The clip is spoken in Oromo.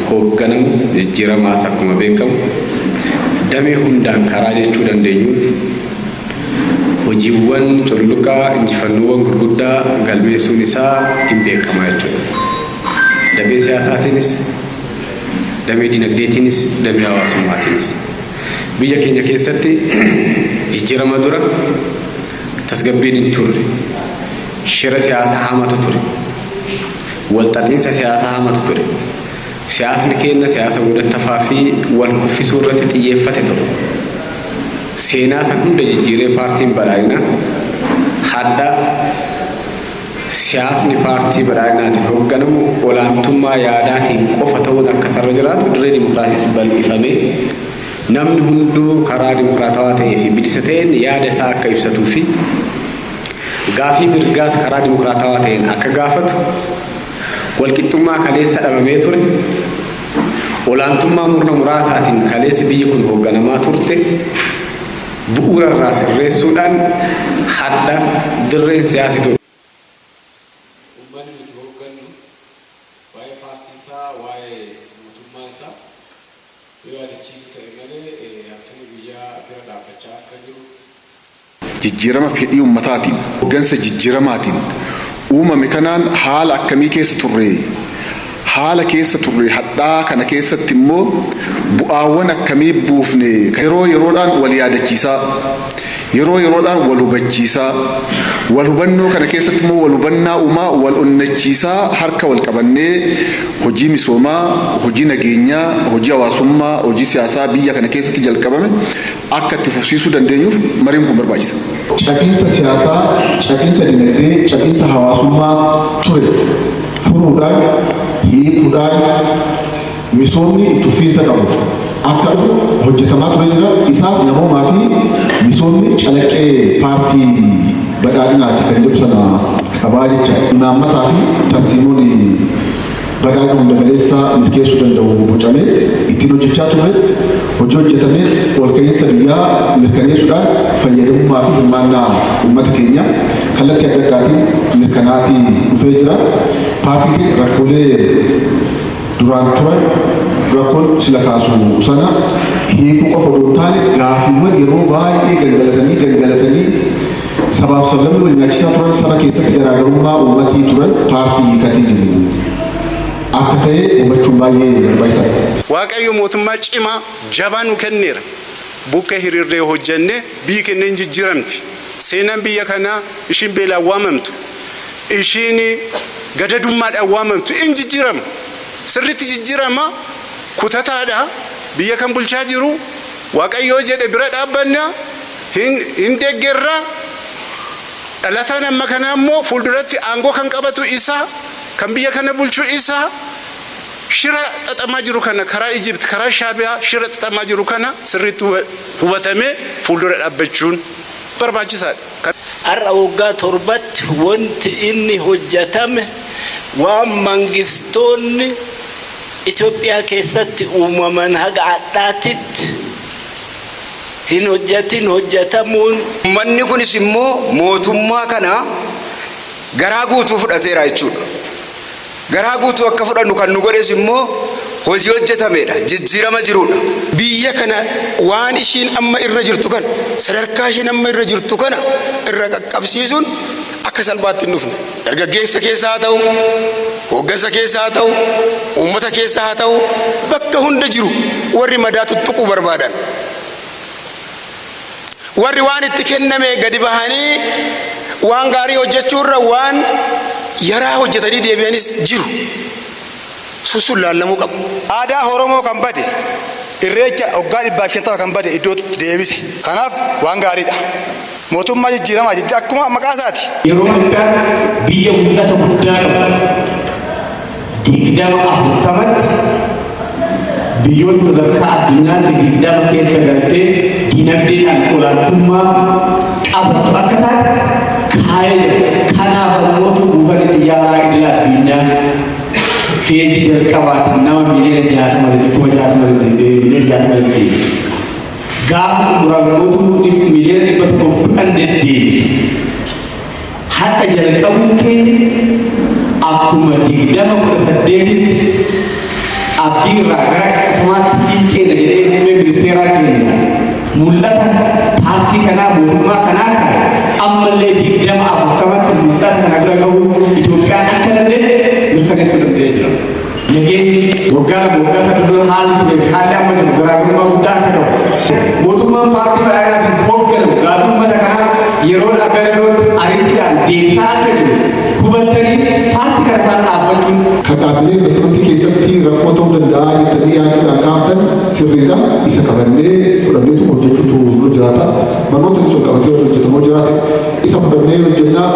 hoogganam jijjiiramaas akkuma beekamu damee hundaan karaa jechuu dandeenyuun hojiiwwan culluqaa injifannoowwan gurguddaa galmeessuun isaa hin beekamaa jechuudha. Damee siyaasaatiinis, damee dinagdeetiinis, damee hawaasummaatiinis. Biyya keenya keessatti jijjiirama dura tasgabbiin hin turre. Shira siyaasaa hamatu ture. Walxaxiinsa siyaasaa hamatu ture. Siyaasni keenya siyaasa wadattafaa fi wal kuffisuu irratti xiyyeeffate ture. Seenaa san hunda jijjiiree paartiin badhaadhinaa hadda siyaasni paartii badhaadhinaatiin hoogganamu olaantummaa yaadaatiin qofa ta'uun akka sarara jiraatu dirree dimokiraasiis bal'ifamee namni hunduu karaa dimokiraatawaa ta'ee fi bilisa ta'een yaada isaa akka ibsatuu fi gaafii mirgaas karaa dimokiraatawaa ta'een akka gaafatu walqixxummaa kaleessa dhabamee ture olaantummaa murna muraasaatiin kaleessi biyyi kun hoogganamaa turte bu'uura irraa sirreessuudhaan hadda dirreen siyaasituu ummanni nuti hooggannu waa'ee paartii isaa waa'ee mootummaa isaa yoo yaadachiisu ta'e malee akkuma biyyaa bira dhaabbachaa akka jiru jijjiirama fedhii ummataatiin hooggansa jijjiiramaatiin uumame kanaan haala akkamii keessa turre haala keessa turre hadhaa kana keessatti immoo bu'aawwan akkamii buufne yeroo yeroodhaan wal yaadachiisaa yeroo yeroodhaan wal hubachiisaa wal hubannoo kana keessatti immoo wal hubannaa uumaa wal onnachiisaa harka wal qabannee hojii misoomaa hojii nageenyaa hojii hawaasummaa hojii siyaasaa biyya kana keessatti jalqabame akka itti fufsiisuu dandeenyuuf mariin kun barbaachisa. Caqiinsa siyaasaa, caqiinsa dinagdee, caqiinsa hawaasummaa ture furuudhaan hiikuudhaan misoomni itti fufiinsa qabu akka hojjetamaa ture jira. Isaaf namoomaa fi misoomni calaqqee paartii badhaadhinaati kan jedhu sana qabaa jecha imaammataa fi tarsiimoon badhaadhina hunda galeessaa milkeessuu danda'u bocamee ittiin hojjechaa ture. Hojii hojjetamee walqa'iinsa biyyaa mirkaneessuudhaan fayyadamummaa fi hirmaannaa uummata keenya kallattii adda addaatiin mirkanaatii dhufee jira. Paartiin rakkoolee duraan turan rakkoon sila kaasu sana hiikuu qofa osoo hin taane gaaffiiwwan yeroo baay'ee gangalatanii sabaaf sablammii wal nyaachisaa turan saba keessatti garaagarummaa uummatii turan paartii hiikatee jiru. Akka ta'e hubachuun baay'ee barbaachisaadha. Waaqayyo mootummaa cimaa jabaa nu kenneera. Bukka hiriirree hojjenne biyyi keenya hin jijjiiramti. Seenaan biyya kanaa ishiin beelaan waamamtu. Ishiin gadadummaadhaan waamamtu hin jijjiirama. Sirriitti jijjiirama kutataadha. Biyya kan bulchaa jiru Waaqayyo jedhe bira dhaabbanna hin deeggerra. Dhalataan amma kanaa immoo fuulduratti aangoo kan qabatu isaa kan biyya kana bulchuu isaa shira xaxamaa jiru kana karaa Ijipt karaa Shaabiyaa shira xaxamaa jiru kana sirriitti hubatamee fuuldura dhaabbachuun barbaachisaadha. Har'a waggaa torbatti wanti inni hojjetame waan mangistoonni Itoophiyaa keessatti uumaman haga addaatitti hin hojjetamuun. Manni kunis immoo mootummaa kana garaa guutuu fudhateera jechuudha. Garaa guutuu akka fudhannu kan nu godhes immoo hojii hojjetamedha, jijjiirama jirudha. Biyya kana waan ishiin amma irra jirtu kana sadarkaa ishiin amma irra jirtu kana irra qaqqabsiisuun akka salphaatti hin dhufne. Dargaggeessa keessa haa ta'u, hooggansa keessa haa ta'u, uummata keessa haa ta'u, bakka hunda jiru warri madaa tuttuquu barbaadan. Warri waan itti kenname gadi bahanii waan gaarii hojjechuurra waan yaraa hojjetanii deebi'anis jiru. Sun laallamuu qabu. Aadaa Oromoo kan bade irreecha waggaa 150 kan bade iddootti deebise. Kanaaf waan gaariidha. Mootummaa jijjiiramaa jetti akkuma maqaa isaati. Yeroo addaa biyya mul'ata guddaa qabu. Digdama afurtamatti biyyoota sadarkaa addunyaatti digdama keessa galtee dinagdeedhaan olaantummaa qabatu akka taate kaayee kanaaf namoota buufata xiyyaaraa idil addunyaa feetii jalqabaatiin nama miliyoona 60 gaafa xumuramuutu miliyoona 110 hatta jalqabuun keenya akkuma 2018tti abdii irraa gara akkasumaatti fiiceedha jedhee muummee ministeeraa keenya mul'ata paartii kanaa mootummaa kanaa kana ammallee 20-40tti mul'ata kana bira gahu Itoophiyaan akka dandeesse mirkaneessuu danda'ee jira. Nageenyi waggaa dura haalli ture fi haalli amma jiru garaagarummaa guddaa akka qabu. Mootummaan paartii badhaadhaatiin hoogganamu gaafii uummata kanaa yeroo akka yerootti ariitiidhaan deebisaa akka jiru hubattanii paartii kana faana dhaabbachuun. Kan dhaabbilee investimentii keessatti rakkoo ta'uu danda'a jettanii yaaduudhaan gaafatan sirriidha. Isa qabannee fudhanneetu hojjechuutu nu jiraata. Barnoota isa qabatee hojjetamoo jiraate isa fudhannee hojjennaa.